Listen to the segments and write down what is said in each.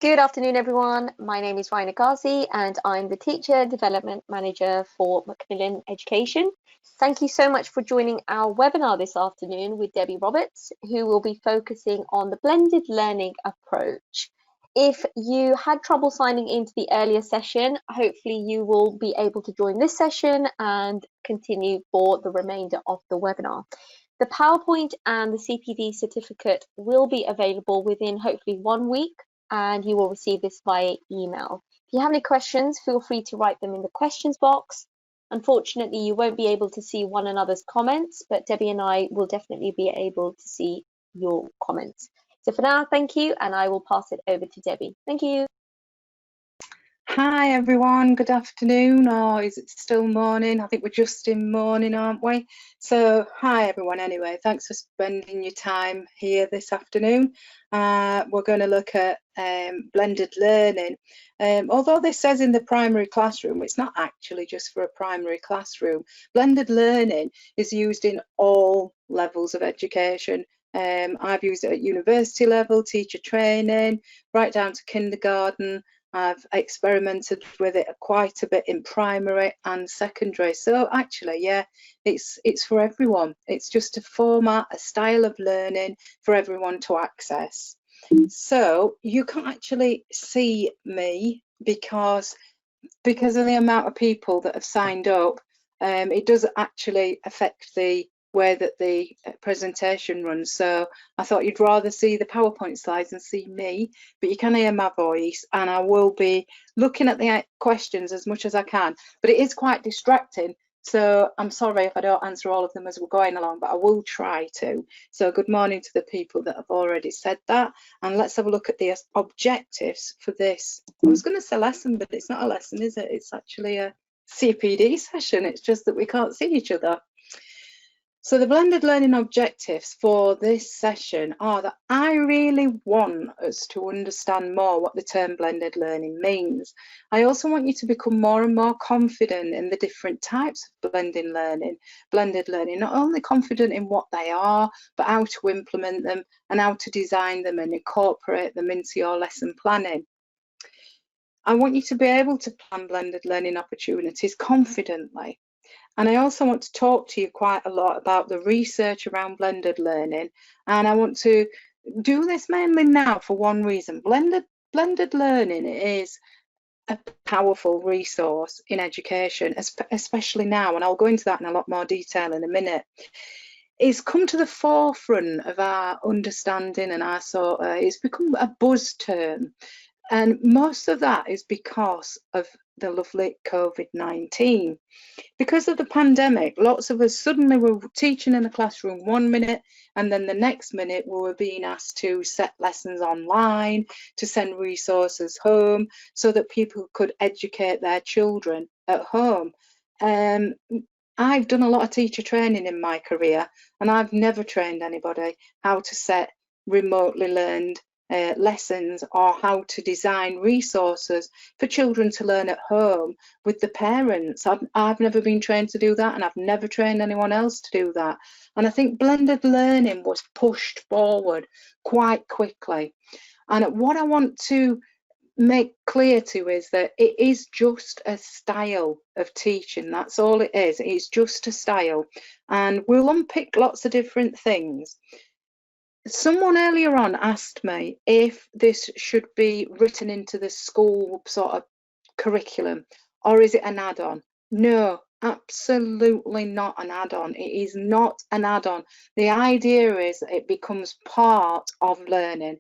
Good afternoon, everyone. My name is Raina Ghazi, and I'm the Teacher Development Manager for Macmillan Education. Thank you so much for joining our webinar this afternoon with Debbie Roberts, who will be focusing on the blended learning approach. If you had trouble signing into the earlier session, hopefully you will be able to join this session and continue for the remainder of the webinar. The PowerPoint and the CPD certificate will be available within hopefully 1 week, and you will receive this via email. If you have any questions, feel free to write them in the questions box. Unfortunately, you won't be able to see one another's comments, but Debbie and I will definitely be able to see your comments. So for now, thank you, and I will pass it over to Debbie. Thank you. Hi everyone, good afternoon, or is it still morning? I think we're just in morning, aren't we? So hi everyone anyway, thanks for spending your time here this afternoon. We're going to look at blended learning. Although this says in the primary classroom, it's not actually just for a primary classroom. Blended learning is used in all levels of education. I've used it at university level, teacher training, right down to kindergarten. I've experimented with it quite a bit in primary and secondary. So actually, yeah, it's for everyone. It's just a format, a style of learning for everyone to access. So you can't actually see me because of the amount of people that have signed up. It does actually affect the way that the presentation runs. So I thought you'd rather see the PowerPoint slides and see me, but you can hear my voice, and I will be looking at the questions as much as I can, but it is quite distracting. So I'm sorry if I don't answer all of them as we're going along, but I will try to. So good morning to the people that have already said that. And let's have a look at the objectives for this. I was going to say lesson, but it's not a lesson, is it? It's actually a CPD session. It's just that we can't see each other. So the blended learning objectives for this session are that I really want us to understand more what the term blended learning means. I also want you to become more and more confident in the different types of blended learning, not only confident in what they are, but how to implement them and how to design them and incorporate them into your lesson planning. I want you to be able to plan blended learning opportunities confidently. And I also want to talk to you quite a lot about the research around blended learning. And I want to do this mainly now for one reason. Blended learning is a powerful resource in education, especially now, and I'll go into that in a lot more detail in a minute. It's come to the forefront of our understanding and it's become a buzz term. And most of that is because of the lovely COVID-19. Because of the pandemic, lots of us suddenly were teaching in a classroom 1 minute, and then the next minute we were being asked to set lessons online, to send resources home so that people could educate their children at home. I've done a lot of teacher training in my career, and I've never trained anybody how to set remotely learned lessons or how to design resources for children to learn at home with the parents. I've never been trained to do that, and I've never trained anyone else to do that. And I think blended learning was pushed forward quite quickly. And what I want to make clear to you is that it is just a style of teaching. That's all it is. It's just a style. And we'll unpick lots of different things. Someone earlier on asked me if this should be written into the school sort of curriculum, or is it an add-on? No, absolutely not an add-on. It is not an add-on. The idea is that it becomes part of learning,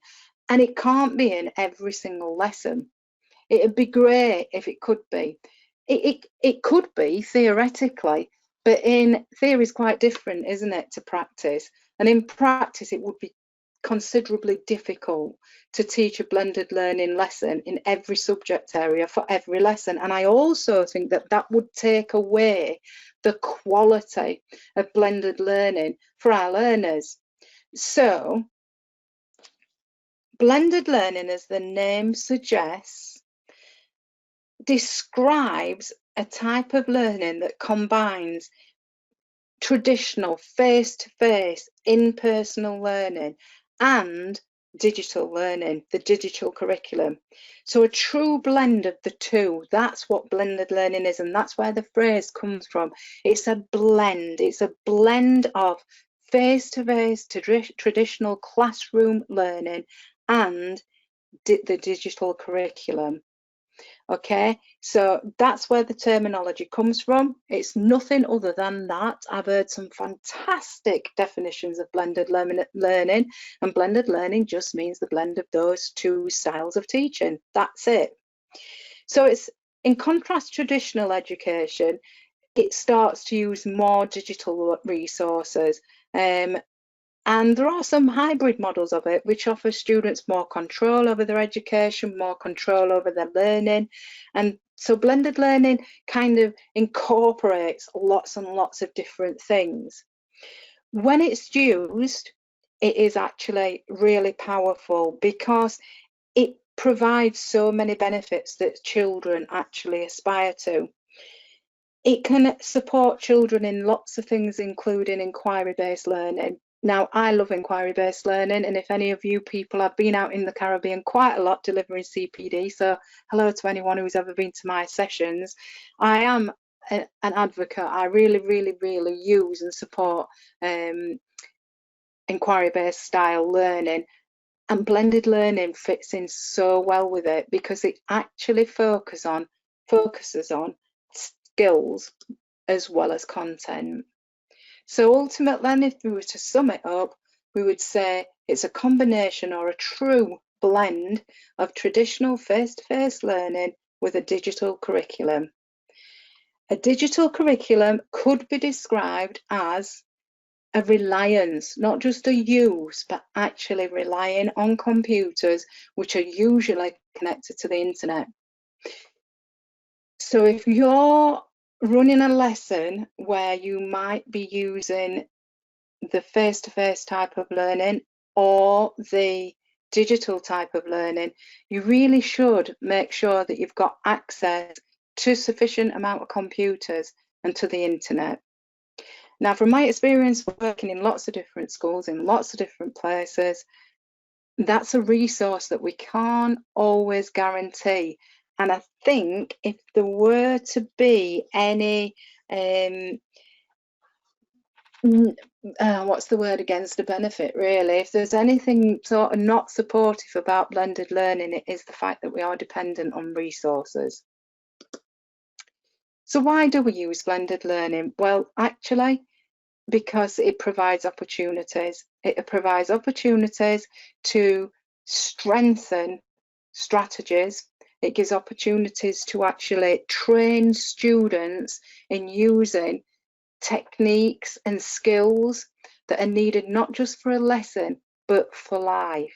and it can't be in every single lesson. It'd be great if it could be. It could be theoretically, but in theory is quite different, isn't it, to practice? And in practice, it would be considerably difficult to teach a blended learning lesson in every subject area for every lesson. And I also think that that would take away the quality of blended learning for our learners. So blended learning, as the name suggests, describes a type of learning that combines traditional face-to-face in-person learning and digital learning, the digital curriculum. So a true blend of the two, that's what blended learning is, and that's where the phrase comes from. It's a blend. It's a blend of face-to-face traditional classroom learning and the digital curriculum. Okay, so that's where the terminology comes from. It's nothing other than that. I've heard some fantastic definitions of blended learning, and blended learning just means the blend of those two styles of teaching. That's it. So it's, in contrast to traditional education, it starts to use more digital resources. And there are some hybrid models of it, which offer students more control over their education, more control over their learning. And so blended learning kind of incorporates lots and lots of different things. When it's used, it is actually really powerful because it provides so many benefits that children actually aspire to. It can support children in lots of things, including inquiry-based learning. Now, I love inquiry-based learning, and if any of you people have been out in the Caribbean quite a lot delivering CPD, so hello to anyone who's ever been to my sessions. I am an advocate. I really, really, really use and support inquiry-based style learning, and blended learning fits in so well with it because it actually focuses on skills as well as content. So ultimately, if we were to sum it up, we would say it's a combination or a true blend of traditional face-to-face learning with a digital curriculum. A digital curriculum could be described as a reliance, not just a use, but actually relying on computers, which are usually connected to the internet. So if you're running a lesson where you might be using the face-to-face type of learning or the digital type of learning, you really should make sure that you've got access to sufficient amount of computers and to the internet. Now, from my experience working in lots of different schools, in lots of different places, that's a resource that we can't always guarantee. And I think if there were to be any, what's the word against the benefit, really? If there's anything sort of not supportive about blended learning, it is the fact that we are dependent on resources. So why do we use blended learning? Well, actually, because it provides opportunities. It provides opportunities to strengthen strategies. It gives opportunities to actually train students in using techniques and skills that are needed not just for a lesson, but for life.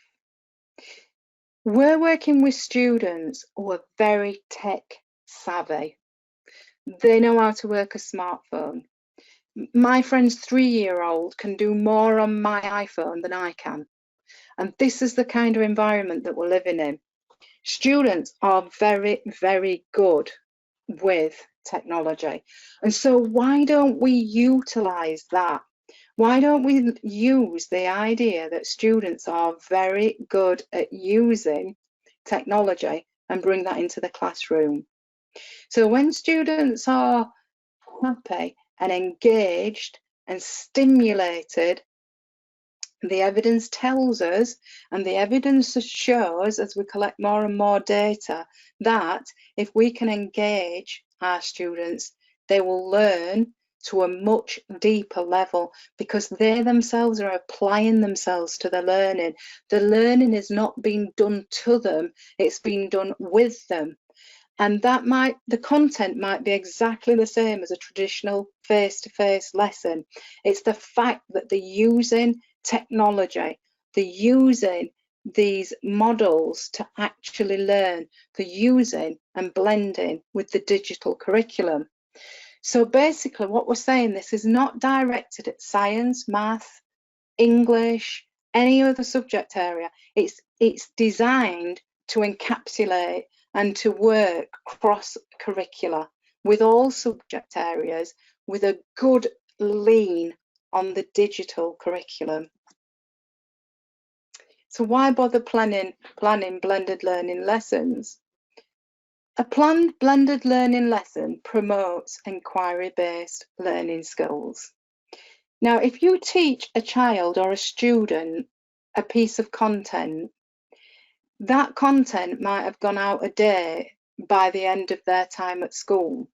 We're working with students who are very tech savvy. They know how to work a smartphone. My friend's 3-year-old can do more on my iPhone than I can. And this is the kind of environment that we're living in. Students are very, very good with technology. And so why don't we utilize that? Why don't we use the idea that students are very good at using technology and bring that into the classroom? So when students are happy and engaged and stimulated, the evidence tells us, and the evidence shows as we collect more and more data, that if we can engage our students, they will learn to a much deeper level because they themselves are applying themselves to the learning. The learning is not being done to them, it's being done with them. And the content might be exactly the same as a traditional face-to-face lesson. It's the fact that they're using technology, they're using these models to actually learn, they're using and blending with the digital curriculum. So basically what we're saying, this is not directed at science, math, English, any other subject area. It's designed to encapsulate and to work cross-curricular with all subject areas with a good lean on the digital curriculum. So why bother planning blended learning lessons? A planned blended learning lesson promotes inquiry-based learning skills. Now, if you teach a child or a student a piece of content, that content might have gone out of date by the end of their time at school.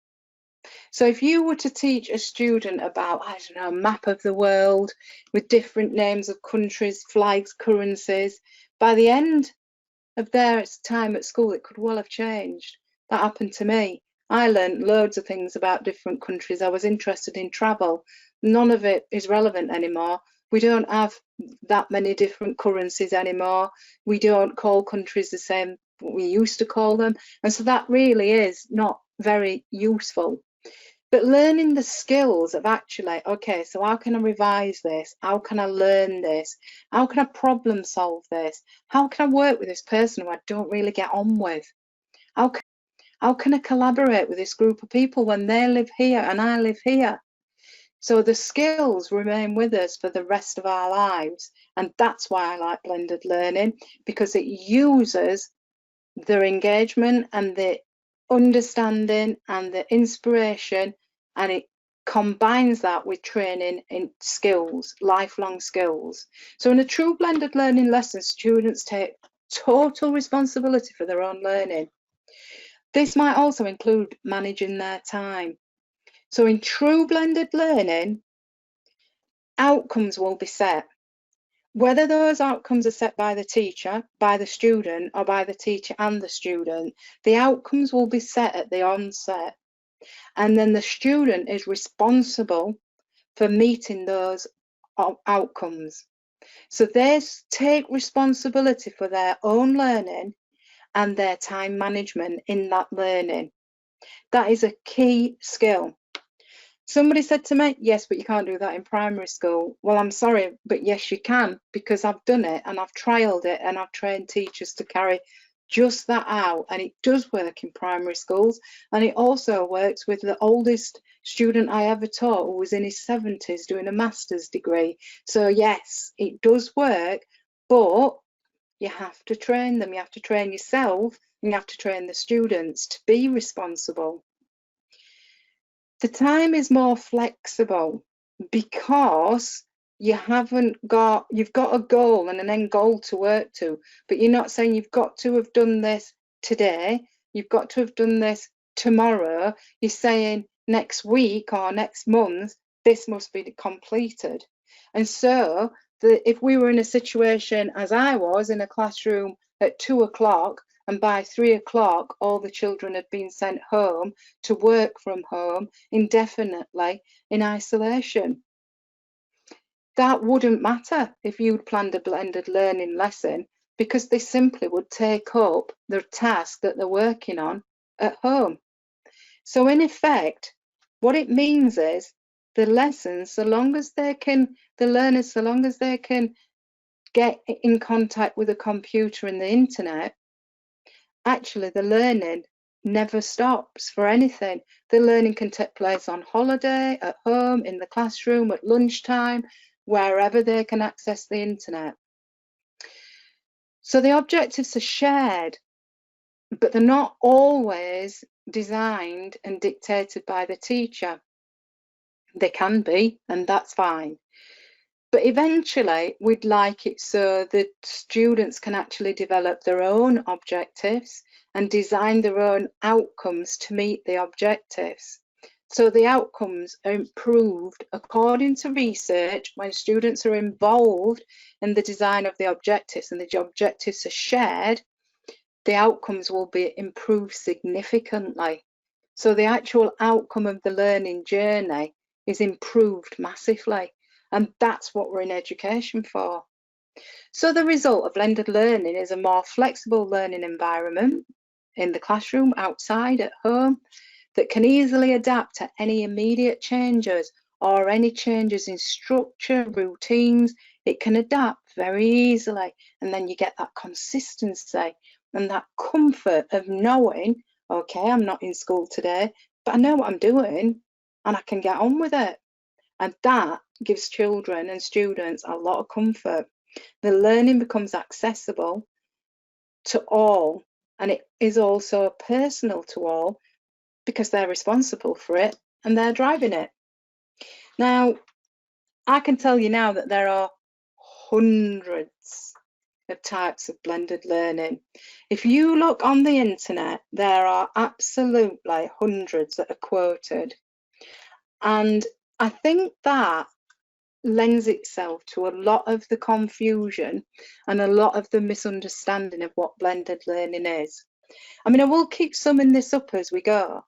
So if you were to teach a student about, I don't know, a map of the world with different names of countries, flags, currencies, by the end of their time at school, it could well have changed. That happened to me. I learned loads of things about different countries. I was interested in travel. None of it is relevant anymore. We don't have that many different currencies anymore. We don't call countries the same what we used to call them. And so that really is not very useful. But learning the skills of actually, okay, so how can I revise this? How can I learn this? How can I problem solve this? How can I work with this person who I don't really get on with? How can I collaborate with this group of people when they live here and I live here? So the skills remain with us for the rest of our lives. And that's why I like blended learning, because it uses their engagement and the understanding and the inspiration, and it combines that with training in skills, lifelong skills. So in a true blended learning lesson, students take total responsibility for their own learning. This might also include managing their time. So in true blended learning, outcomes will be set. Whether those outcomes are set by the teacher, by the student, or by the teacher and the student, the outcomes will be set at the onset. And then the student is responsible for meeting those outcomes. So they take responsibility for their own learning and their time management in that learning. That is a key skill. Somebody said to me, yes, but you can't do that in primary school. Well, I'm sorry, but yes, you can, because I've done it and I've trialed it and I've trained teachers to carry just that out. And it does work in primary schools. And it also works with the oldest student I ever taught, who was in his 70s doing a master's degree. So yes, it does work, but you have to train them. You have to train yourself and you have to train the students to be responsible. The time is more flexible because you've got a goal and an end goal to work to, but you're not saying you've got to have done this today, you've got to have done this tomorrow. You're saying next week or next month, this must be completed. And so if we were in a situation as I was in a classroom at 2 o'clock, and by 3 o'clock, all the children had been sent home to work from home indefinitely in isolation. That wouldn't matter if you'd planned a blended learning lesson, because they simply would take up the task that they're working on at home. So in effect, what it means is the lessons, the learners, so long as they can get in contact with a computer and the internet, actually the learning never stops for anything. The learning can take place on holiday, at home, in the classroom, at lunchtime, wherever they can access the internet. So the objectives are shared, but they're not always designed and dictated by the teacher. They can be, and that's fine. But eventually, we'd like it so that students can actually develop their own objectives and design their own outcomes to meet the objectives. So the outcomes are improved according to research when students are involved in the design of the objectives and the objectives are shared. The outcomes will be improved significantly. So the actual outcome of the learning journey is improved massively. And that's what we're in education for. So the result of blended learning is a more flexible learning environment in the classroom, outside, at home, that can easily adapt to any immediate changes or any changes in structure, routines. It can adapt very easily. And then you get that consistency and that comfort of knowing, okay, I'm not in school today, but I know what I'm doing and I can get on with it. And that gives children and students a lot of comfort. The learning becomes accessible to all, and it is also personal to all because they're responsible for it and they're driving it. Now, I can tell you now that there are hundreds of types of blended learning. If you look on the internet, there are absolutely hundreds that are quoted. And I think that lends itself to a lot of the confusion and a lot of the misunderstanding of what blended learning is. I mean, I will keep summing this up as we go,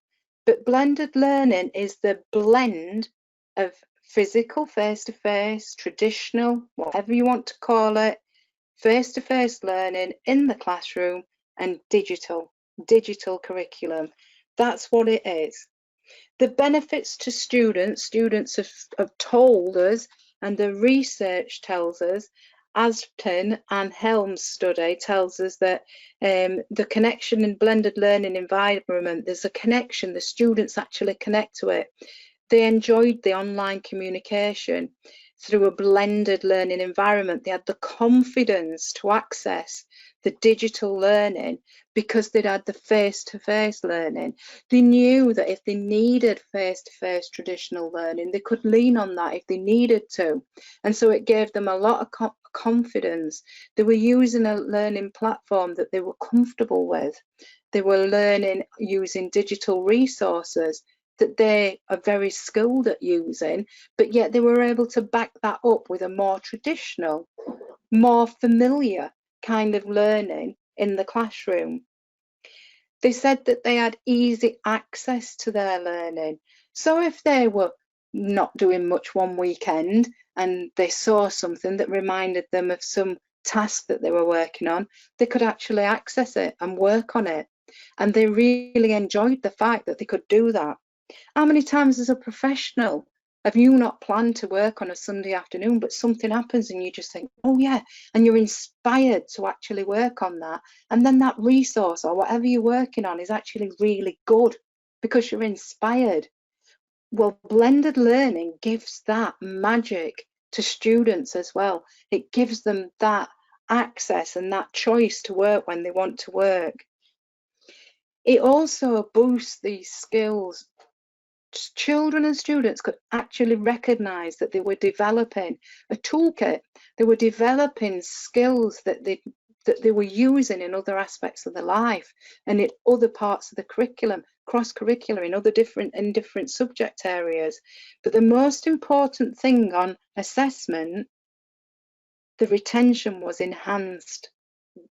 but blended learning is the blend of physical, face-to-face, traditional, whatever you want to call it, face-to-face learning in the classroom, and digital curriculum. That's what it is. The benefits to students have told us, and the research tells us, Aston and Helms study tells us that the connection in blended learning environment, there's a connection, the students actually connect to it. They enjoyed the online communication through a blended learning environment. They had the confidence to access the digital learning because they'd had the face-to-face learning. They knew that if they needed face-to-face traditional learning, they could lean on that if they needed to. And so it gave them a lot of confidence. They were using a learning platform that they were comfortable with. They were learning using digital resources that they are very skilled at using, but yet they were able to back that up with a more traditional, more familiar kind of learning in the classroom. They said that they had easy access to their learning. So if they were not doing much one weekend and they saw something that reminded them of some task that they were working on, they could actually access it and work on it. And they really enjoyed the fact that they could do that. How many times as a professional have you not planned to work on a Sunday afternoon, but something happens and you just think, oh yeah, and you're inspired to actually work on that. And then that resource or whatever you're working on is actually really good because you're inspired. Well, blended learning gives that magic to students as well. It gives them that access and that choice to work when they want to work. It also boosts these skills. Children and students could actually recognize that they were developing a toolkit. They were developing skills that they were using in other aspects of their life and in other parts of the curriculum, cross-curricular, in other different subject areas. But the most important thing on assessment, the retention was enhanced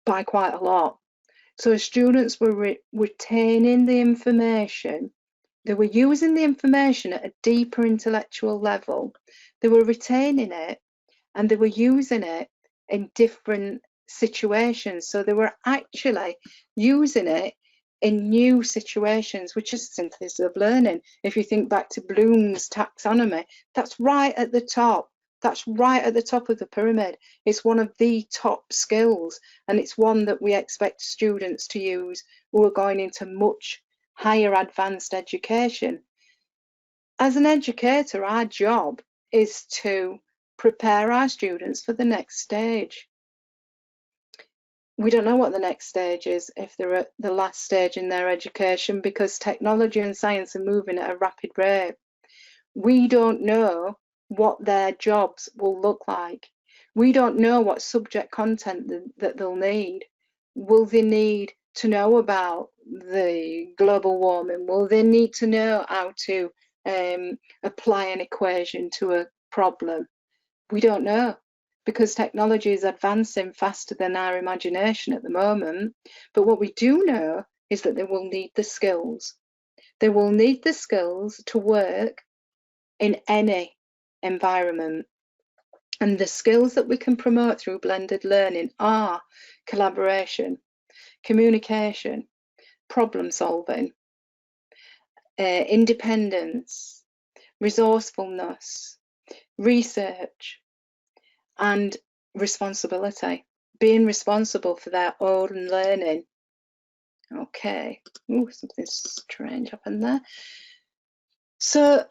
by quite a lot. So students were retaining the information. They were using the information at a deeper intellectual level. They were retaining it and they were using it in different situations. So they were actually using it in new situations, which is synthesis of learning. If you think back to Bloom's taxonomy, that's right at the top. That's right at the top of the pyramid. It's one of the top skills, and it's one that we expect students to use who are going into much higher advanced education. As an educator, our job is to prepare our students for the next stage. We don't know what the next stage is if they're at the last stage in their education because technology and science are moving at a rapid rate. We don't know what their jobs will look like. We don't know what subject content that they'll need. Will they need to know about the global warming? Will they need to know how to apply an equation to a problem? We don't know because technology is advancing faster than our imagination at the moment. But what we do know is that they will need the skills. They will need the skills to work in any environment. And the skills that we can promote through blended learning are collaboration, communication, problem solving, independence, resourcefulness, research, and responsibility, being responsible for their own learning. Okay, ooh, something strange happened there. So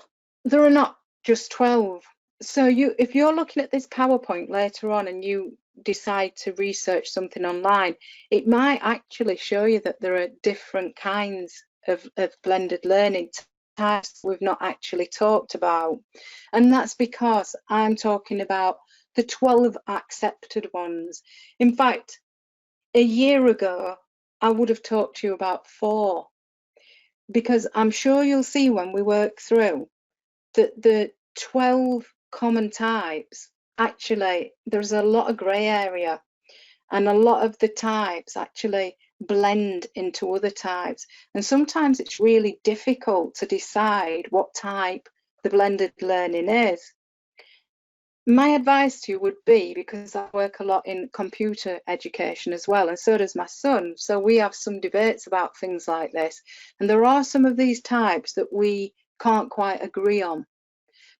there are not just 12. So if you're looking at this PowerPoint later on and you decide to research something online, it might actually show you that there are different kinds of blended learning types we've not actually talked about. And that's because I'm talking about the 12 accepted ones. In fact, a year ago, I would have talked to you about 4, because I'm sure you'll see when we work through that the 12 common types, actually, there's a lot of grey area, and a lot of the types actually blend into other types. And sometimes it's really difficult to decide what type the blended learning is. My advice to you would be, because I work a lot in computer education as well, and so does my son, so we have some debates about things like this, and there are some of these types that we can't quite agree on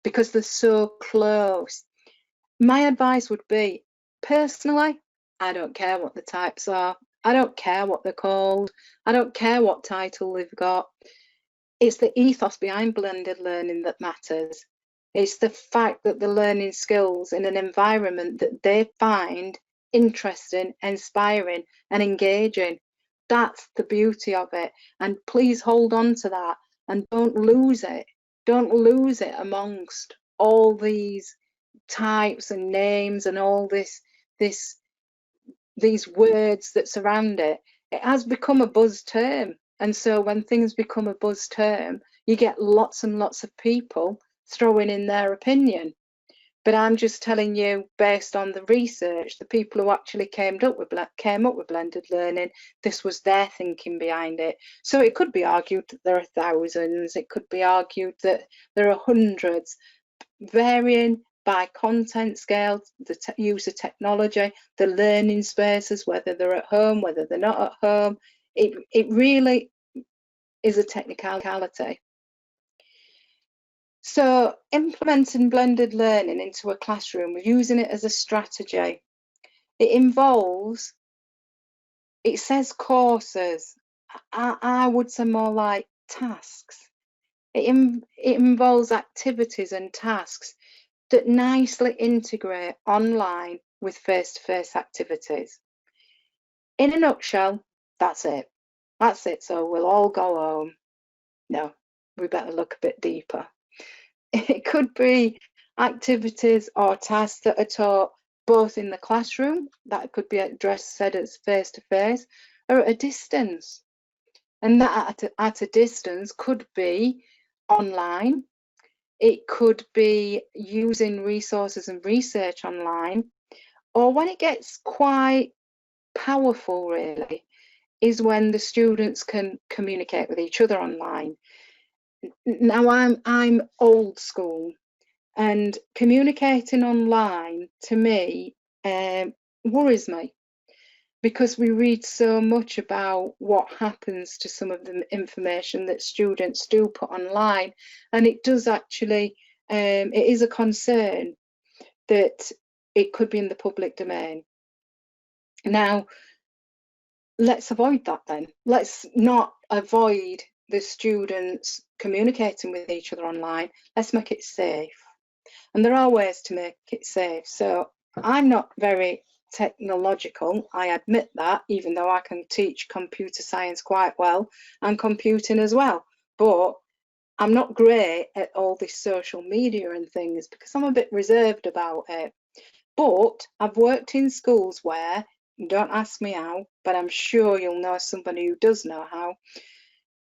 because they're so close. My advice would be, personally, I don't care what the types are. I don't care what they're called. I don't care what title they've got. It's the ethos behind blended learning that matters. It's the fact that they're learning skills in an environment that they find interesting, inspiring, and engaging. That's the beauty of it. And please hold on to that and don't lose it. Don't lose it amongst all these types and names and all these words that surround it. It has become a buzz term, and so when things become a buzz term, you get lots and lots of people throwing in their opinion. But I'm just telling you, based on the research, the people who actually came up with blended learning, this was their thinking behind it. So it could be argued that there are thousands, it could be argued that there are hundreds, varying by content scale, the use of technology, the learning spaces, whether they're at home, whether they're not at home. It really is a technicality. So implementing blended learning into a classroom, we're using it as a strategy. It involves, it says courses, I would say more like tasks. It involves activities and tasks that nicely integrate online with face-to-face activities. In a nutshell, that's it. That's it, so we'll all go home. No, we better look a bit deeper. It could be activities or tasks that are taught both in the classroom, that could be said as face-to-face, or at a distance. And that at a distance could be online. It could be using resources and research online, or when it gets quite powerful, really, is when the students can communicate with each other online. Now, I'm old school, and communicating online to me worries me, because we read so much about what happens to some of the information that students do put online, and it does actually, it is a concern that it could be in the public domain. Now, let's avoid that then. Let's not avoid the students communicating with each other online. Let's make it safe. And there are ways to make it safe. So I'm not very technological, I admit that, even though I can teach computer science quite well and computing as well, but I'm not great at all this social media and things because I'm a bit reserved about it. But I've worked in schools where, don't ask me how, but I'm sure you'll know somebody who does know how,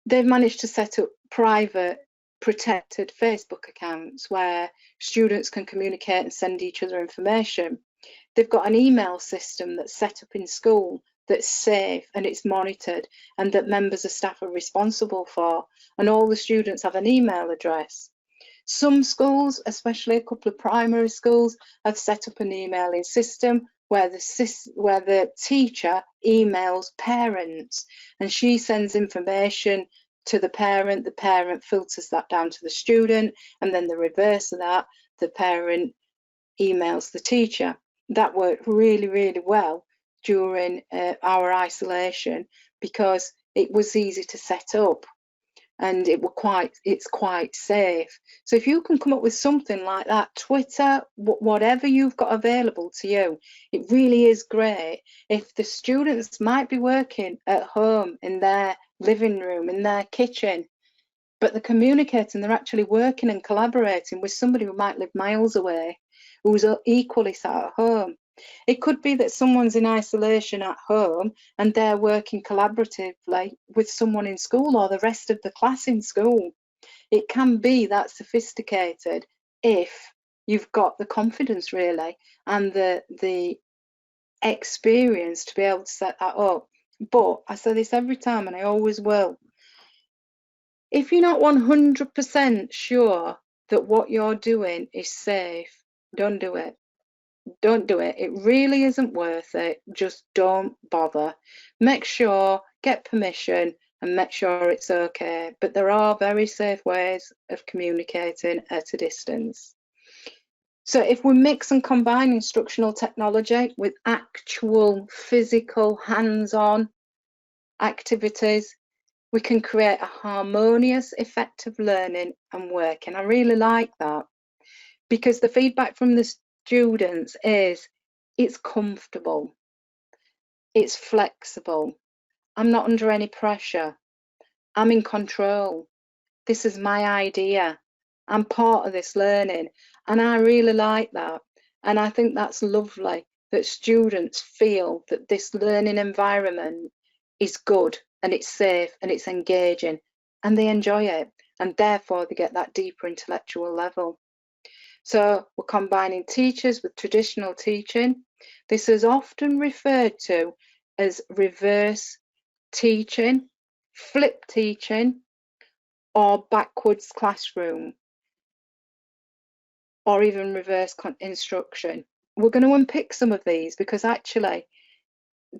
they've managed to set up private protected Facebook accounts where students can communicate and send each other information. They've got an email system that's set up in school that's safe and it's monitored and that members of staff are responsible for, and all the students have an email address. Some schools, especially a couple of primary schools, have set up an emailing system where the teacher emails parents and she sends information to the parent filters that down to the student, and then the reverse of that, the parent emails the teacher. That worked really, really well during our isolation because it was easy to set up. and it's quite safe. So if you can come up with something like that, Twitter, whatever you've got available to you, it really is great. If the students might be working at home in their living room, in their kitchen, but they're communicating, they're actually working and collaborating with somebody who might live miles away, who's equally sat at home. It could be that someone's in isolation at home and they're working collaboratively with someone in school or the rest of the class in school. It can be that sophisticated if you've got the confidence really and the experience to be able to set that up. But I say this every time and I always will. If you're not 100% sure that what you're doing is safe, don't do it. Don't do it. It really isn't worth it. Just don't bother. Make sure, get permission and make sure it's okay. But there are very safe ways of communicating at a distance. So if we mix and combine instructional technology with actual physical hands-on activities, we can create a harmonious, effective learning and working. I really like that because the feedback from the students is it's comfortable, it's flexible, I'm not under any pressure, I'm in control, this is my idea, I'm part of this learning, and I really like that. And I think that's lovely that students feel that this learning environment is good and it's safe and it's engaging and they enjoy it, and therefore they get that deeper intellectual level. So we're combining teachers with traditional teaching. This is often referred to as reverse teaching, flip teaching, or backwards classroom, or even reverse instruction. We're going to unpick some of these because actually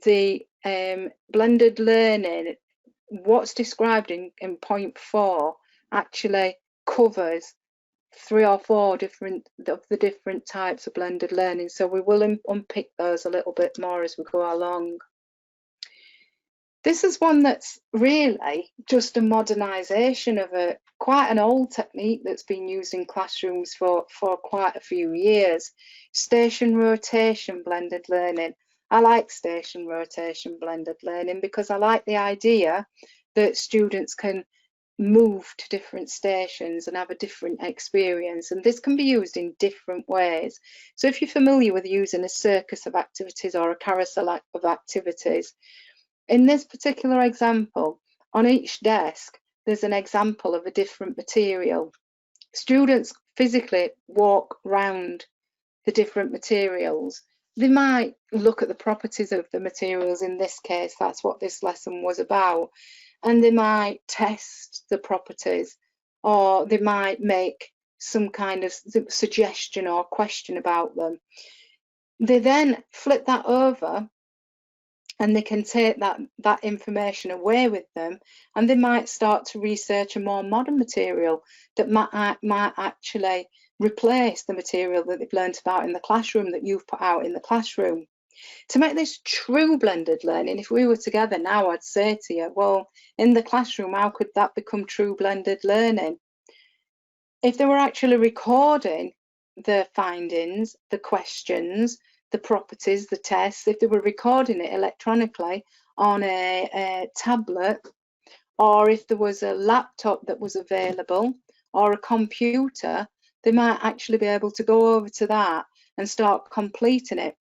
the blended learning, what's described in point 4, actually covers 3 or 4 different types of blended learning. So we will unpick those a little bit more as we go along. This is one that's really just a modernisation of quite an old technique that's been used in classrooms for quite a few years. Station rotation blended learning. I like station rotation blended learning because I like the idea that students can move to different stations and have a different experience, and this can be used in different ways. So if you're familiar with using a circus of activities or a carousel of activities, in this particular example, on each desk there's an example of a different material. Students physically walk round the different materials. They might look at the properties of the materials. In this case, that's what this lesson was about. And they might test the properties, or they might make some kind of suggestion or question about them. They then flip that over and they can take that information away with them, and they might start to research a more modern material that might actually replace the material that they've learnt about in the classroom, that you've put out in the classroom. To make this true blended learning, if we were together now, I'd say to you, well, in the classroom, how could that become true blended learning? If they were actually recording the findings, the questions, the properties, the tests, if they were recording it electronically on a tablet, or if there was a laptop that was available, or a computer, they might actually be able to go over to that and start completing it.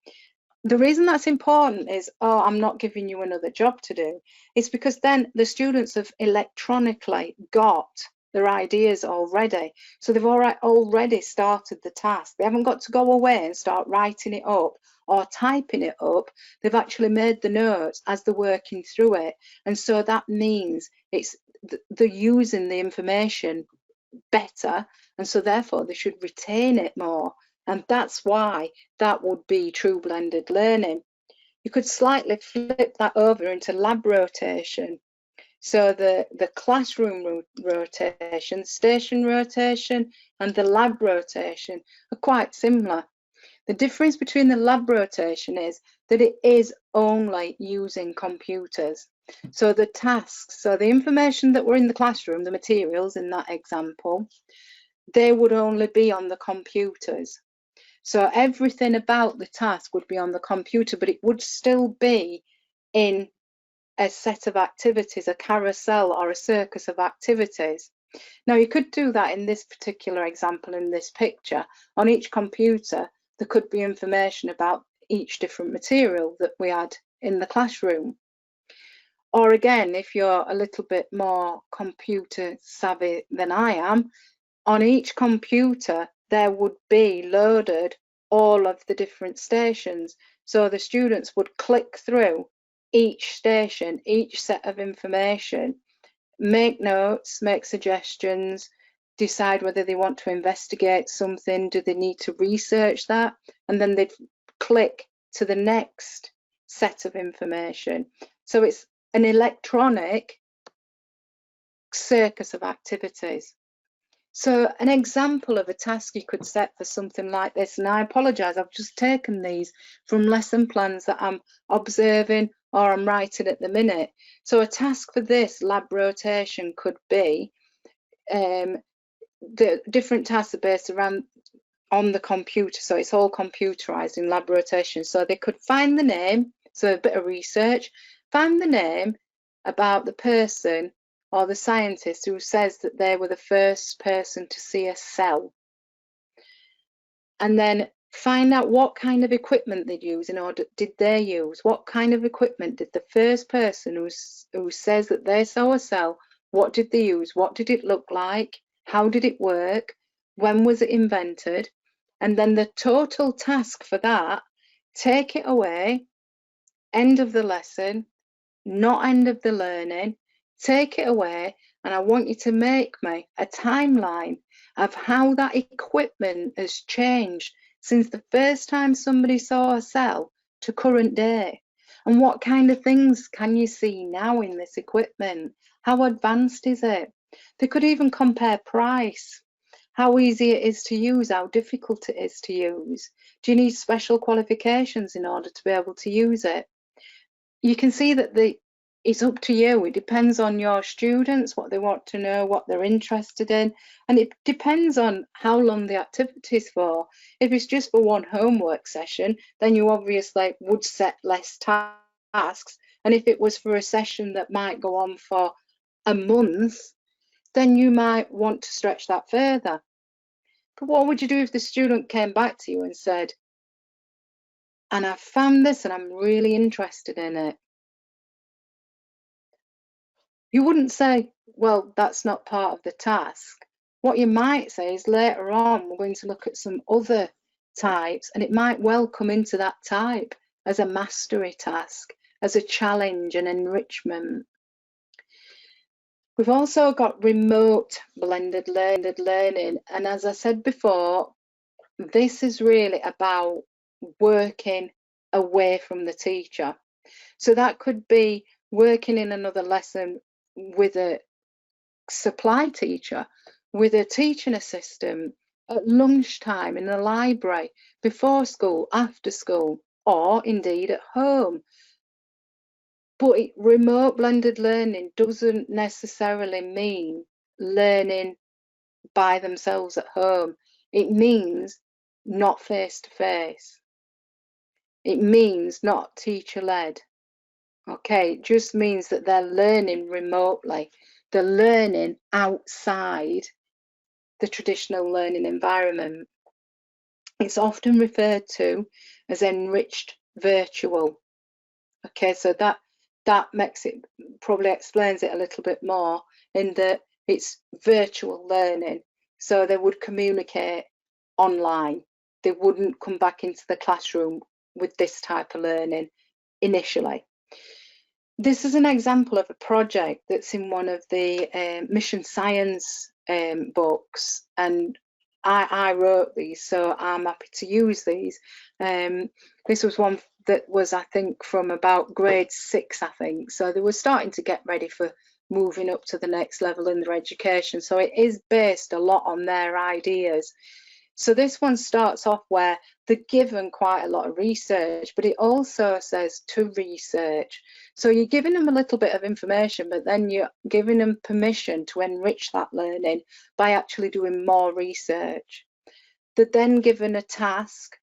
The reason that's important is, oh, I'm not giving you another job to do. It's because then the students have electronically got their ideas already. So they've already started the task. They haven't got to go away and start writing it up or typing it up. They've actually made the notes as they're working through it. And so that means they're using the information better, and so therefore they should retain it more. And that's why that would be true blended learning. You could slightly flip that over into lab rotation. So the classroom rotation, station rotation, and the lab rotation are quite similar. The difference between the lab rotation is that it is only using computers. So the tasks, so the information that were in the classroom, the materials in that example, they would only be on the computers. So everything about the task would be on the computer, but it would still be in a set of activities, a carousel or a circus of activities. Now you could do that in this particular example in this picture. On each computer, there could be information about each different material that we had in the classroom. Or again, if you're a little bit more computer savvy than I am, on each computer there would be loaded all of the different stations. So the students would click through each station, each set of information, make notes, make suggestions, decide whether they want to investigate something, do they need to research that, and then they'd click to the next set of information. So it's an electronic circus of activities. So an example of a task you could set for something like this, and I apologise, I've just taken these from lesson plans that I'm observing or I'm writing at the minute. So a task for this lab rotation could be, the different tasks are based around on the computer, so it's all computerized in lab rotation. So they could find the name, so a bit of research, find the name about the person or the scientist who says that they were the first person to see a cell, and then find out what kind of equipment they'd use did they use, what kind of equipment did the first person who says that they saw a cell, what did they use, what did it look like, how did it work, when was it invented, and then the total task for that, take it away, end of the lesson, not end of the learning, take it away, and I want you to make me a timeline of how that equipment has changed since the first time somebody saw a cell to current day. And what kind of things can you see now in this equipment? How advanced is it? They could even compare price, how easy it is to use, how difficult it is to use. Do you need special qualifications in order to be able to use it? You can see that it's up to you. It depends on your students, what they want to know, what they're interested in, and it depends on how long the activity is for. If it's just for one homework session, then you obviously would set less tasks, and if it was for a session that might go on for a month, then you might want to stretch that further. But what would you do if the student came back to you and said, and I found this and I'm really interested in it? You wouldn't say, well, that's not part of the task. What you might say is later on, we're going to look at some other types, and it might well come into that type as a mastery task, as a challenge and enrichment. We've also got remote blended learning. And as I said before, this is really about working away from the teacher. So that could be working in another lesson with a supply teacher, with a teaching assistant, at lunchtime in the library, before school, after school, or indeed at home. But remote blended learning doesn't necessarily mean learning by themselves at home. It means not face-to-face. It means not teacher-led. Okay, it just means that they're learning remotely. They're learning outside the traditional learning environment. It's often referred to as enriched virtual. Okay, so that makes it, probably explains it a little bit more, in that it's virtual learning. So they would communicate online. They wouldn't come back into the classroom with this type of learning initially. This is an example of a project that's in one of the mission science books, and I wrote these, so I'm happy to use these. This was one that was, I think, from about grade 6, I think. So they were starting to get ready for moving up to the next level in their education. So it is based a lot on their ideas. So this one starts off where they're given quite a lot of research, but it also says to research. So you're giving them a little bit of information, but then you're giving them permission to enrich that learning by actually doing more research. They're then given a task,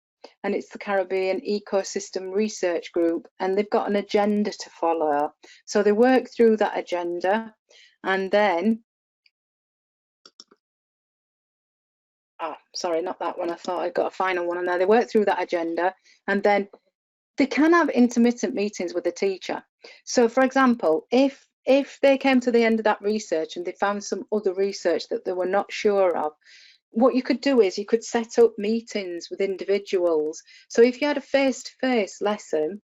and it's the Caribbean Ecosystem Research Group, and they've got an agenda to follow. So they work through that agenda, and then, oh, sorry, not that one. I thought I got a final one on there. They work through that agenda, and then they can have intermittent meetings with the teacher. So, for example, if they came to the end of that research and they found some other research that they were not sure of, what you could do is you could set up meetings with individuals. So if you had a face-to-face lesson,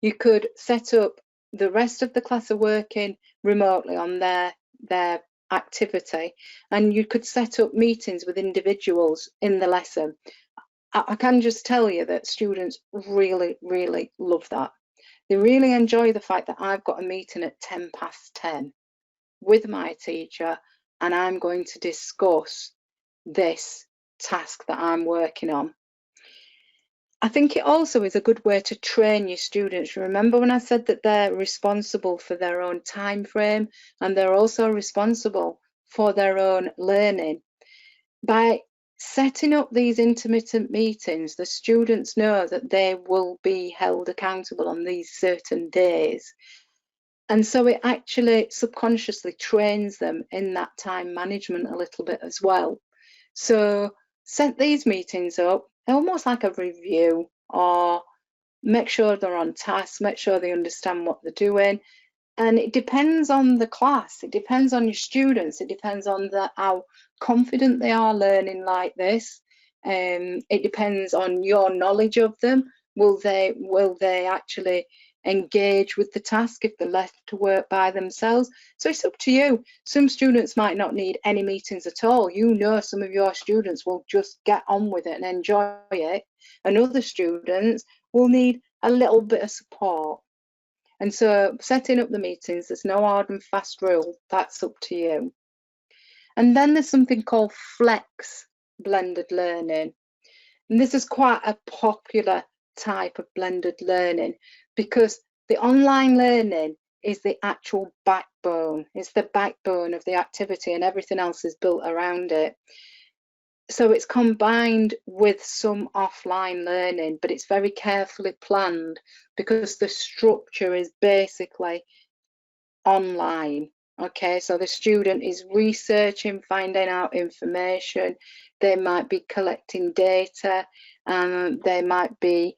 you could set up the rest of the class are working remotely on their activity, and you could set up meetings with individuals in the lesson. I can just tell you that students really, really love that. They really enjoy the fact that I've got a meeting at 10:10 with my teacher, and I'm going to discuss this task that I'm working on. I think it also is a good way to train your students. Remember when I said that they're responsible for their own time frame, and they're also responsible for their own learning. By setting up these intermittent meetings, the students know that they will be held accountable on these certain days. And so it actually subconsciously trains them in that time management a little bit as well. So set these meetings up, almost like a review, or make sure they're on task, make sure they understand what they're doing. And it depends on the class, it depends on your students, it depends on how confident they are learning like this. It depends on your knowledge of them. Will they actually engage with the task if they're left to work by themselves? So it's up to you. Some students might not need any meetings at all. You know, some of your students will just get on with it and enjoy it, and other students will need a little bit of support. And so setting up the meetings, there's no hard and fast rule. That's up to you. And then there's something called flex blended learning. And this is quite a popular type of blended learning, because the online learning is the actual backbone. It's the backbone of the activity, and everything else is built around it. So it's combined with some offline learning, but it's very carefully planned because the structure is basically online. Okay, so the student is researching, finding out information. They might be collecting data, and they might be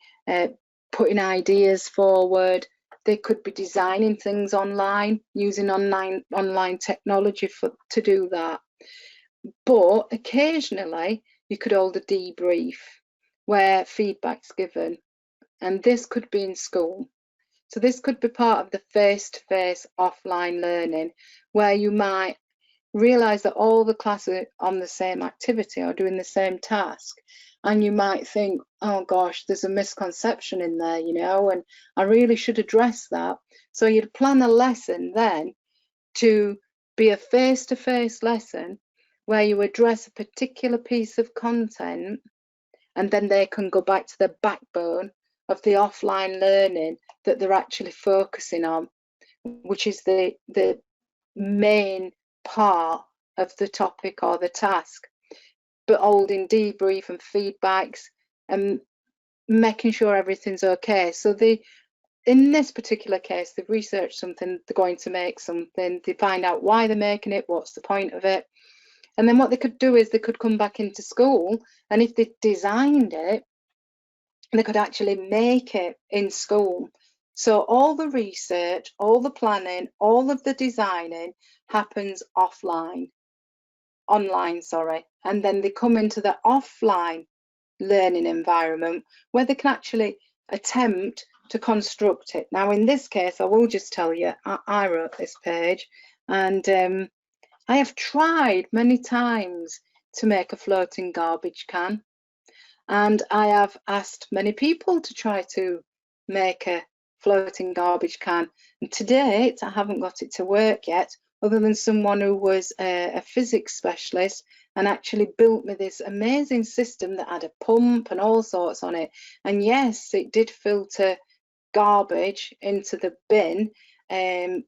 putting ideas forward. They could be designing things online, using online technology to do that. But occasionally you could hold a debrief where feedback's given, and this could be in school. So this could be part of the face-to-face offline learning, where you might realise that all the class are on the same activity or doing the same task, and you might think, oh gosh, there's a misconception in there, you know, and I really should address that. So you'd plan a lesson then to be a face-to-face lesson where you address a particular piece of content, and then they can go back to the backbone of the offline learning that they're actually focusing on, which is the main part of the topic or the task, but holding debrief and feedbacks and making sure everything's okay. So in this particular case, they've researched something, they're going to make something, they find out why they're making it, what's the point of it. And then what they could do is they could come back into school, and if they designed it, they could actually make it in school. So all the research, all the planning, all of the designing happens online, and then they come into the offline learning environment where they can actually attempt to construct it. Now, in this case, I will just tell you, I wrote this page, and I have tried many times to make a floating garbage can, and I have asked many people to try to make a floating garbage can, and to date I haven't got it to work yet, other than someone who was a physics specialist and actually built me this amazing system that had a pump and all sorts on it. And yes, it did filter garbage into the bin,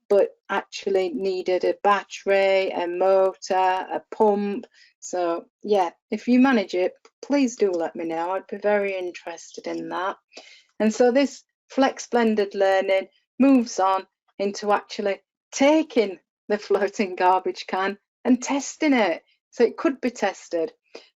but actually needed a battery, a motor, a pump. So yeah, if you manage it, please do let me know. I'd be very interested in that. And so this flex blended learning moves on into actually taking the floating garbage can and testing it. So it could be tested.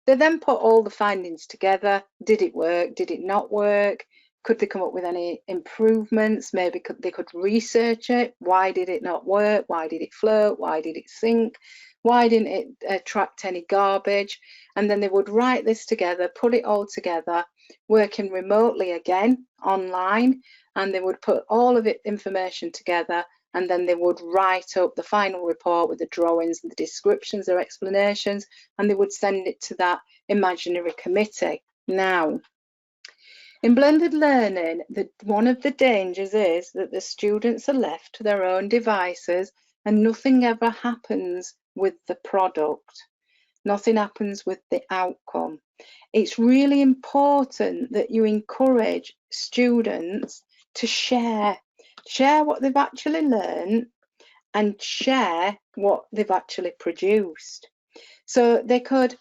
They then put all the findings together. Did it work? Did it not work? Could they come up with any improvements? Maybe they could research it. Why did it not work? Why did it float? Why did it sink? Why didn't it attract any garbage? And then they would write this together, put it all together, working remotely again, online, and they would put all of it information together, and then they would write up the final report with the drawings and the descriptions, their explanations, and they would send it to that imaginary committee. Now, in blended learning, one of the dangers is that the students are left to their own devices and nothing ever happens with the product. Nothing happens with the outcome. It's really important that you encourage students to share what they've actually learned and share what they've actually produced. So they could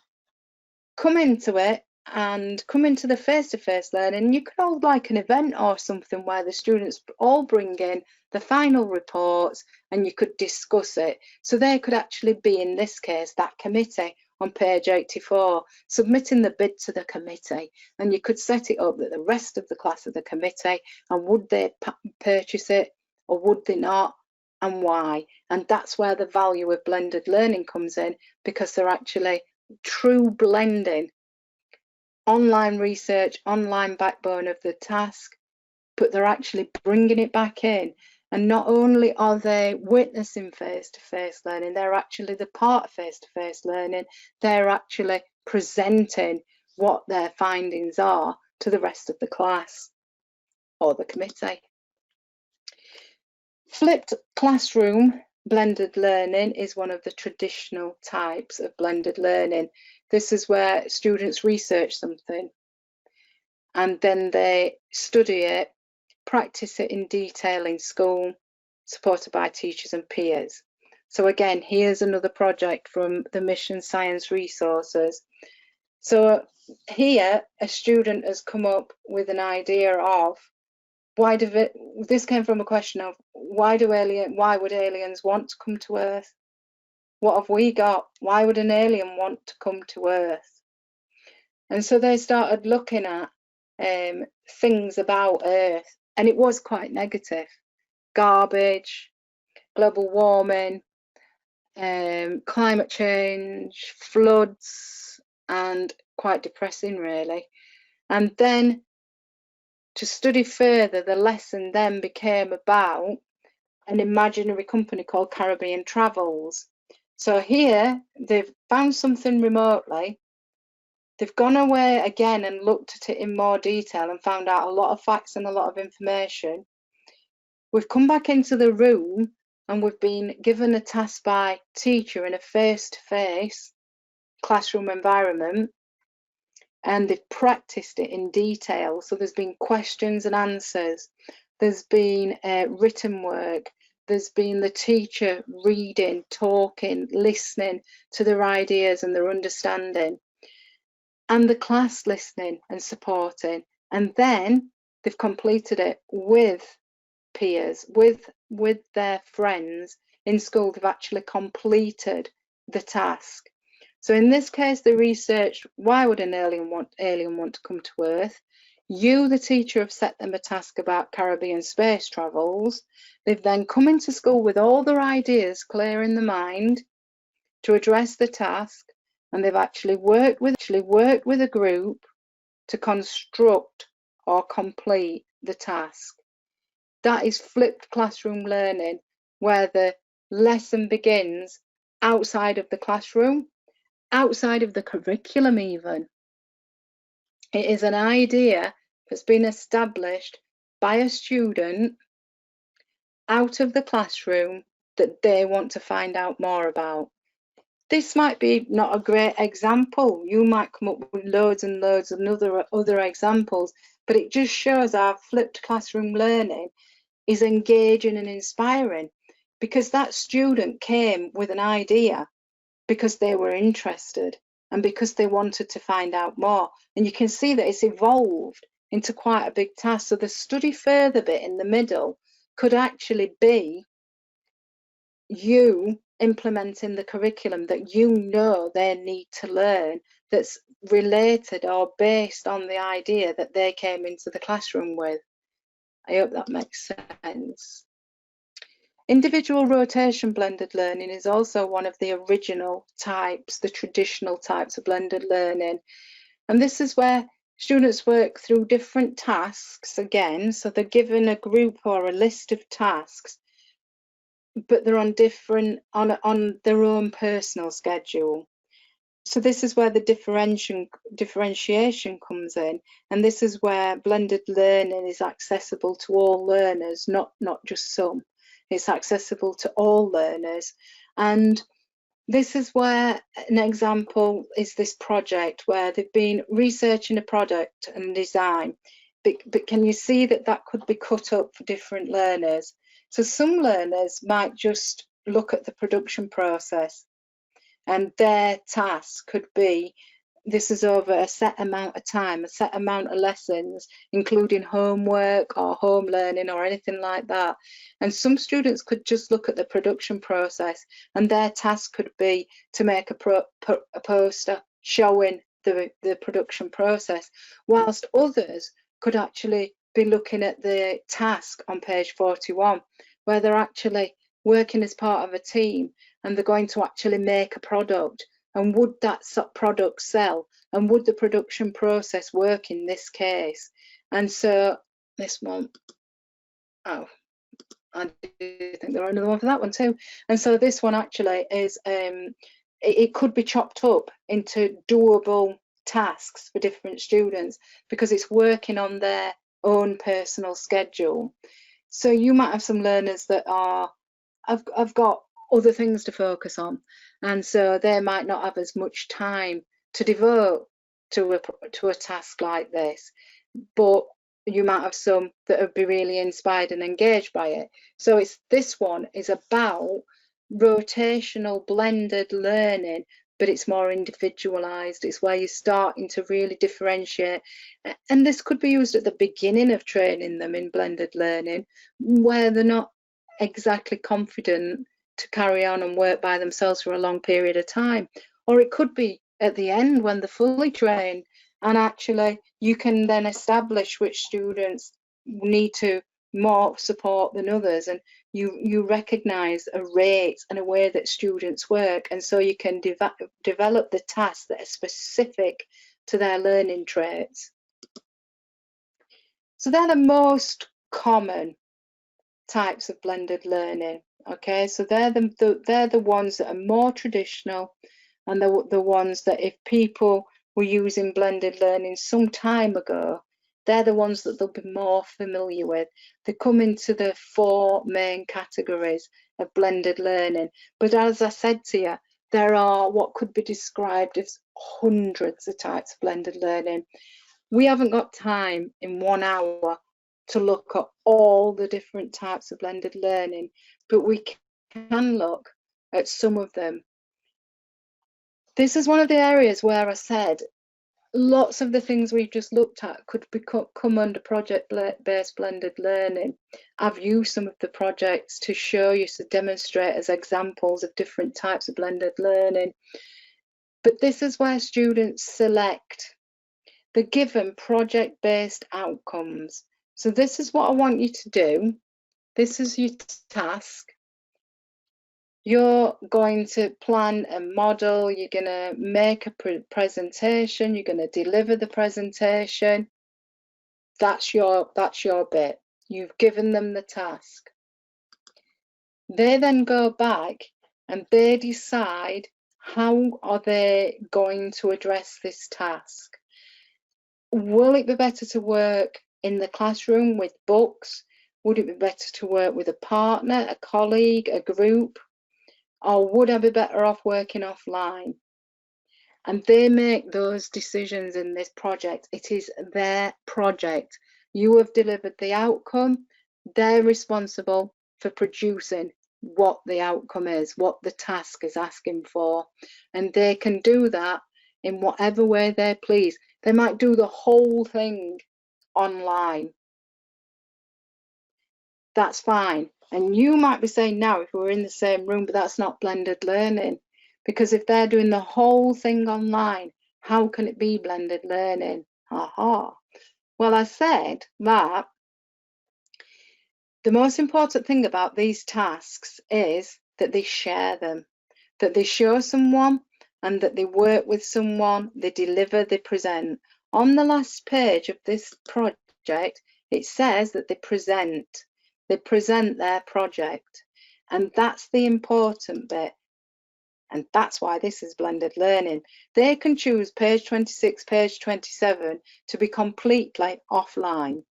come into it and come into the face-to-face learning. You could hold like an event or something where the students all bring in the final reports and you could discuss it. So they could actually be, in this case, that committee on page 84, submitting the bid to the committee, and you could set it up that the rest of the class are the committee, and would they purchase it or would they not, and why? And that's where the value of blended learning comes in, because they're actually true blending online research, online backbone of the task, but they're actually bringing it back in. And not only are they witnessing face-to-face learning, they're actually the part of face-to-face learning. They're actually presenting what their findings are to the rest of the class or the committee. Flipped classroom blended learning is one of the traditional types of blended learning. This is where students research something and then they study it, practice it in detail in school, supported by teachers and peers. So again, here's another project from the Mission Science Resources. So here, a student has come up with an idea of this came from a question of why would aliens want to come to Earth? What have we got? Why would an alien want to come to Earth? And so they started looking at things about Earth, and it was quite negative. Garbage, global warming, climate change, floods, and quite depressing really. And then to study further, the lesson then became about an imaginary company called Caribbean Travels. So here they've found something remotely. They've gone away again and looked at it in more detail and found out a lot of facts and a lot of information. We've come back into the room and we've been given a task by teacher in a face-to-face classroom environment, and they've practiced it in detail. So there's been questions and answers, there's been written work, there's been the teacher reading, talking, listening to their ideas and their understanding, and the class listening and supporting. And then they've completed it with peers, with their friends in school. They've actually completed the task. So in this case, they researched why would an alien want to come to Earth. You, the teacher, have set them a task about Caribbean space travels. They've then come into school with all their ideas clear in the mind to address the task, and they've actually worked with a group to construct or complete the task. That is flipped classroom learning, where the lesson begins outside of the classroom, outside of the curriculum even. It is an idea that's been established by a student out of the classroom that they want to find out more about. this might be not a great example. You might come up with loads and loads of other examples, but it just shows our flipped classroom learning is engaging and inspiring, because that student came with an idea because they were interested and because they wanted to find out more. And you can see that it's evolved into quite a big task. So the study further bit in the middle could actually be you implementing the curriculum that you know they need to learn, that's related or based on the idea that they came into the classroom with. I hope that makes sense. Individual rotation blended learning is also one of the original types, the traditional types of blended learning. And this is where students work through different tasks again. So they're given a group or a list of tasks, but they're on their own personal schedule. So this is where the differentiation comes in, and this is where blended learning is accessible to all learners, not just some. It's accessible to all learners. And this is where an example is this project where they've been researching a product and design, but can you see that could be cut up for different learners? So some learners might just look at the production process, and their task could be, this is over a set amount of time, a set amount of lessons, including homework or home learning or anything like that. And some students could just look at the production process, and their task could be to make a poster showing the production process, whilst others could actually be looking at the task on page 41, where they're actually working as part of a team and they're going to actually make a product. And would that product sell? And would the production process work in this case? And so this one, oh, I do think there are another one for that one too. And so this one actually is, it could be chopped up into doable tasks for different students because it's working on their own personal schedule. So you might have some learners that are, I've got other things to focus on, and so they might not have as much time to devote to a task like this, but you might have some that would be really inspired and engaged by it. So this one is about rotational blended learning, but it's more individualized. It's where you're starting to really differentiate, and this could be used at the beginning of training them in blended learning where they're not exactly confident to carry on and work by themselves for a long period of time. Or it could be at the end when they're fully trained, and actually you can then establish which students need to more support than others, and you recognize a rate and a way that students work, and so you can develop the tasks that are specific to their learning traits. So they're the most common types of blended learning. Okay, so they're the ones that are more traditional, and the ones that if people were using blended learning some time ago, they're the ones that they'll be more familiar with. They come into the 4 main categories of blended learning. But as I said to you, there are what could be described as hundreds of types of blended learning. We haven't got time in 1 hour to look at all the different types of blended learning, but we can look at some of them. This is one of the areas where I said lots of the things we've just looked at could come under project-based blended learning. I've used some of the projects to show you, to demonstrate as examples of different types of blended learning. But this is where students select the given project-based outcomes. So this is what I want you to do. This is your task. You're going to plan a model, you're going to make a presentation, you're going to deliver the presentation. That's your bit. You've given them the task. They then go back and they decide how are they going to address this task. Will it be better to work in the classroom with books? Would it be better to work with a partner, a colleague, a group? Or would I be better off working offline? And they make those decisions in this project. It is their project. You have delivered the outcome. They're responsible for producing what the outcome is, what the task is asking for. And they can do that in whatever way they please. They might do the whole thing online. That's fine. And you might be saying now, if we're in the same room, but that's not blended learning. Because if they're doing the whole thing online, how can it be blended learning? Aha. Well, I said that the most important thing about these tasks is that they share them, that they show someone and that they work with someone, they deliver, they present. On the last page of this project, it says that they present their project. And that's the important bit. And that's why this is blended learning. They can choose page 26, page 27 to be completely offline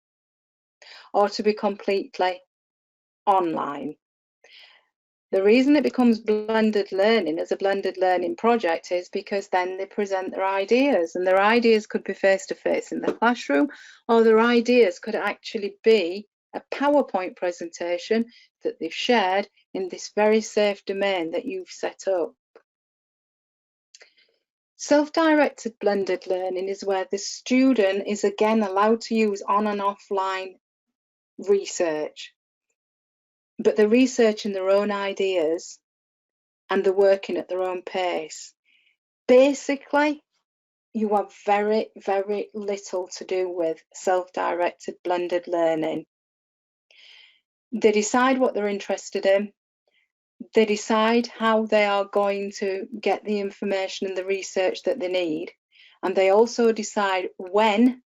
or to be completely online. The reason it becomes blended learning as a blended learning project is because then they present their ideas, and their ideas could be face-to-face in the classroom, or their ideas could actually be a PowerPoint presentation that they've shared in this very safe domain that you've set up. Self-directed blended learning is where the student is again allowed to use on and offline research, but they're researching their own ideas and they're working at their own pace. Basically, you have very, very little to do with self-directed blended learning. They decide what they're interested in. They decide how they are going to get the information and the research that they need. And they also decide when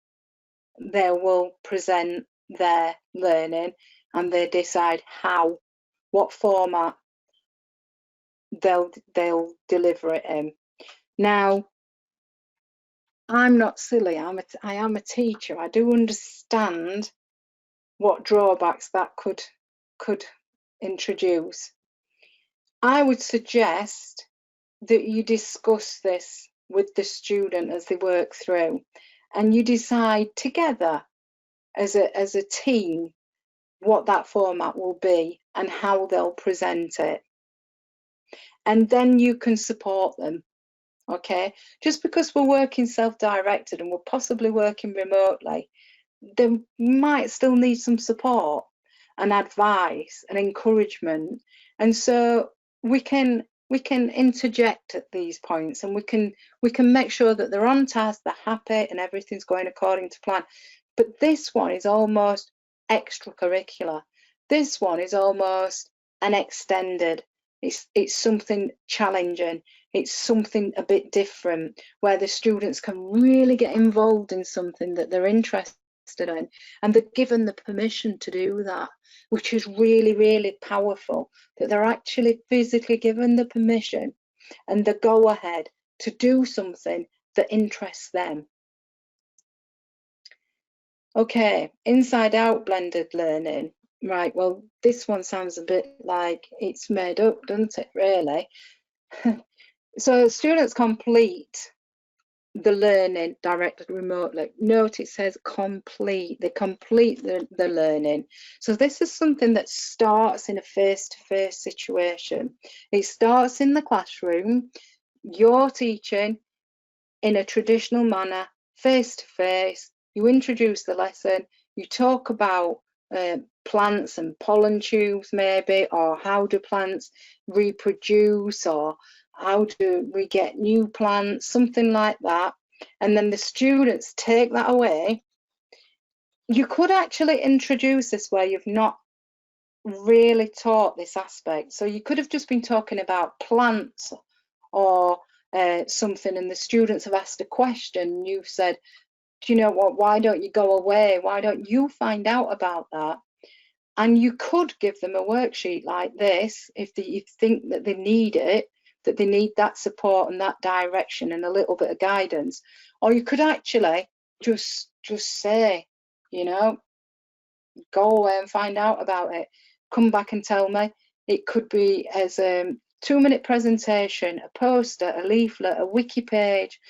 they will present their learning, and they decide how, what format they'll deliver it in. Now, I'm not silly. I am a teacher. I do understand what drawbacks that could introduce. I would suggest that you discuss this with the student as they work through, and you decide together as a team what that format will be and how they'll present it. And then you can support them. Okay, just because we're working self-directed and we're possibly working remotely, they might still need some support and advice and encouragement. And so we can interject at these points, and we can make sure that they're on task, they're happy, and everything's going according to plan. But this one is almost extracurricular. This one is almost an extended. It's something challenging. It's something a bit different, where the students can really get involved in something that they're interested in, and they're given the permission to do that, which is really, really powerful, that they're actually physically given the permission and the go ahead to do something that interests them. Okay, inside out blended learning. Right, well, this one sounds a bit like it's made up, doesn't it, really? So students complete the learning directed remotely. Note it says complete. They complete the learning. So this is something that starts in a face-to-face situation. It starts in the classroom. You're teaching in a traditional manner, face-to-face. You introduce the lesson. You talk about plants and pollen tubes maybe, or how do plants reproduce, or how do we get new plants, something like that. And then the students take that away. You could actually introduce this where you've not really taught this aspect. So you could have just been talking about plants or something, and the students have asked a question. You've said, do you know what, why don't you go away? Why don't you find out about that? And you could give them a worksheet like this if you think that they need it, that they need that support and that direction and a little bit of guidance. Or you could actually just say, you know, go away and find out about it. Come back and tell me. It could be as 2-minute presentation, a poster, a leaflet, a wiki page,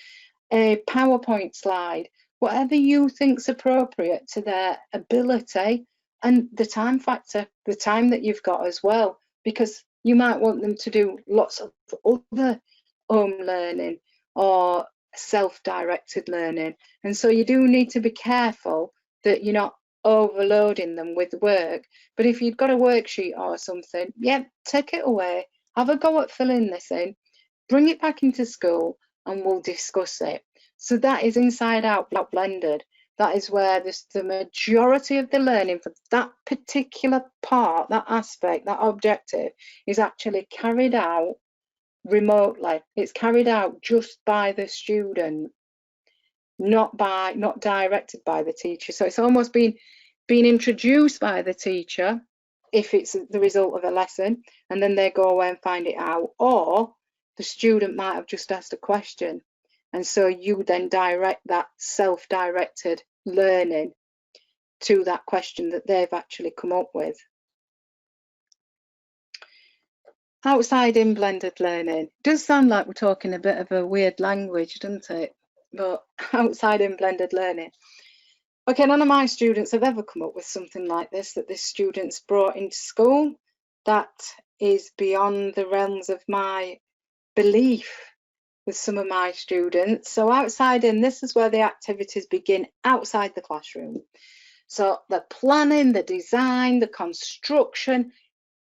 a PowerPoint slide, whatever you think's appropriate to their ability, and the time factor, the time that you've got as well, because you might want them to do lots of other home learning or self-directed learning, and so you do need to be careful that you're not overloading them with work. But if you've got a worksheet or something, yeah, take it away, have a go at filling this in, bring it back into school, and we'll discuss it. So that is inside out blended. That is where the majority of the learning for that particular part, that aspect, that objective is actually carried out remotely. It's carried out just by the student, not directed by the teacher. So it's almost been introduced by the teacher if it's the result of a lesson, and then they go away and find it out, or the student might have just asked a question, and so you then direct that self-directed learning to that question that they've actually come up with. Outside in blended learning does sound like we're talking a bit of a weird language, doesn't it? But outside in blended learning. Okay, none of my students have ever come up with something like this, that this student's brought into school. That is beyond the realms of my belief with some of my students. So outside in, this is where the activities begin outside the classroom. So the planning, the design, the construction,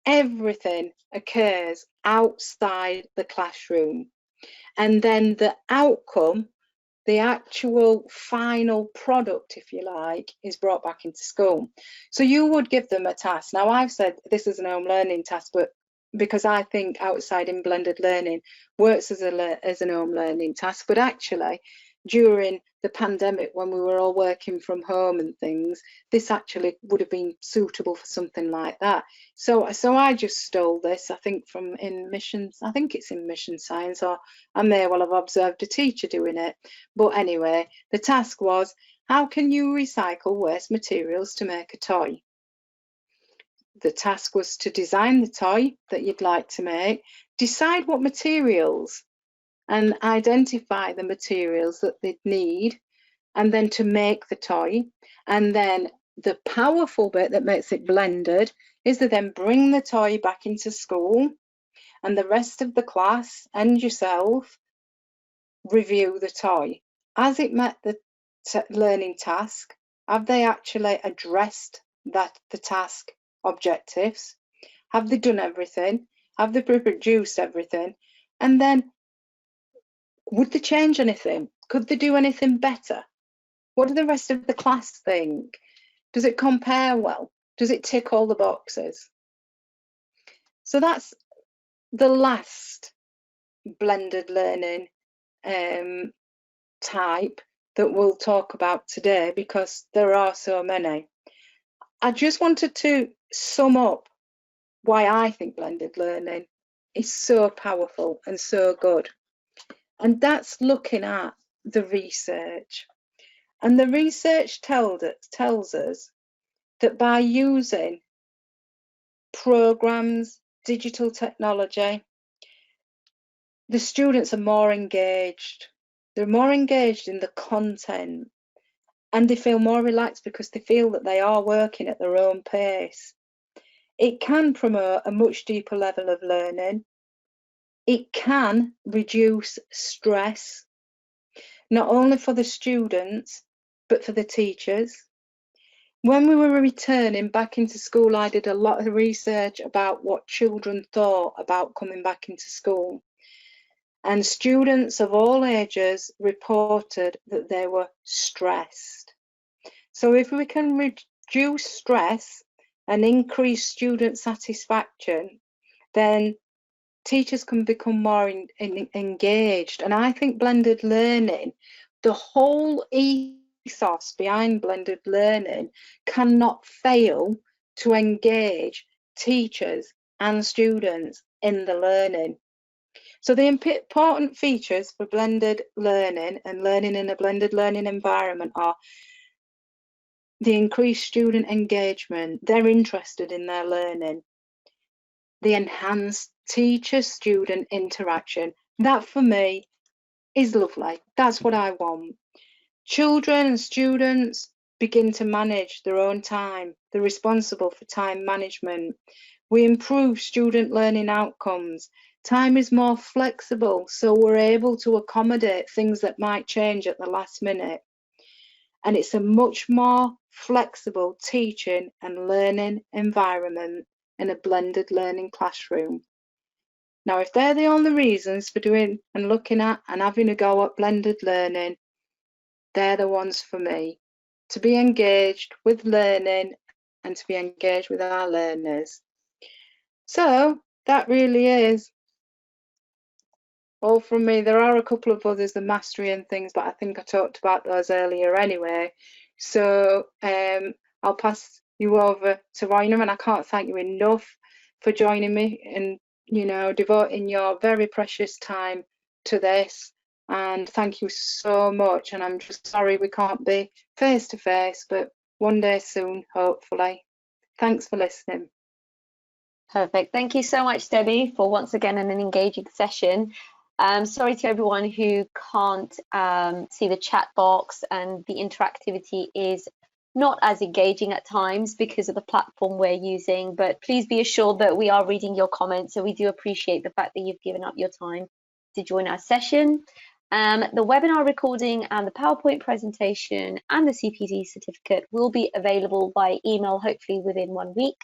everything occurs outside the classroom. And then the outcome, the actual final product, if you like, is brought back into school. So you would give them a task. Now, I've said this is an home learning task, but because I think outside in blended learning works as an home learning task, but actually during the pandemic, when we were all working from home and things, this actually would have been suitable for something like that. So I just stole this, I think, from I think it's in mission science, or I may well have observed a teacher doing it. But anyway, the task was, how can you recycle waste materials to make a toy? The task was to design the toy that you'd like to make, decide what materials, and identify the materials that they'd need, and then to make the toy. And then the powerful bit that makes it blended is to then bring the toy back into school, and the rest of the class and yourself review the toy. As it met the learning task, have they actually addressed the task objectives? Have they done everything? Have they produced everything? And then, would they change anything? Could they do anything better? What do the rest of the class think? Does it compare well? Does it tick all the boxes? So that's the last blended learning type that we'll talk about today, because there are so many. I just wanted to sum up why I think blended learning is so powerful and so good. And that's looking at the research. And the research tells us that by using programs, digital technology, the students are more engaged. They're more engaged in the content, and they feel more relaxed because they feel that they are working at their own pace. It can promote a much deeper level of learning. It can reduce stress, not only for the students, but for the teachers. When we were returning back into school, I did a lot of research about what children thought about coming back into school. And students of all ages reported that they were stressed. So if we can reduce stress and increase student satisfaction, then teachers can become more engaged. And I think blended learning, the whole ethos behind blended learning, cannot fail to engage teachers and students in the learning. So the important features for blended learning and learning in a blended learning environment are the increased student engagement. They're interested in their learning. the enhanced teacher-student interaction. That for me is lovely. That's what I want. Children and students begin to manage their own time. They're responsible for time management. We improve student learning outcomes. Time is more flexible, so we're able to accommodate things that might change at the last minute. And it's a much more flexible teaching and learning environment in a blended learning classroom. Now, if they're the only reasons for doing and looking at and having a go at blended learning, they're the ones for me. To be engaged with learning and to be engaged with our learners. So that really is all from me. There are a couple of others, the mastery and things, but I think I talked about those earlier anyway. So I'll pass you over to Raina, and I can't thank you enough for joining me and, you know, devoting your very precious time to this. And thank you so much. And I'm just sorry we can't be face to face, but one day soon, hopefully. Thanks for listening. Perfect. Thank you so much, Debbie, for once again an engaging session. Sorry to everyone who can't see the chat box, and the interactivity is not as engaging at times because of the platform we're using, but please be assured that we are reading your comments, so we do appreciate the fact that you've given up your time to join our session. The webinar recording and the PowerPoint presentation and the CPD certificate will be available by email, hopefully within 1 week.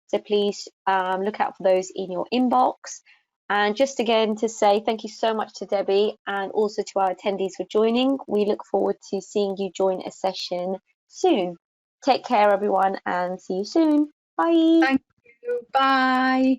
So please look out for those in your inbox. And just again to say thank you so much to Debbie and also to our attendees for joining. We look forward to seeing you join a session soon. Take care, everyone, and see you soon. Bye. Thank you. Bye.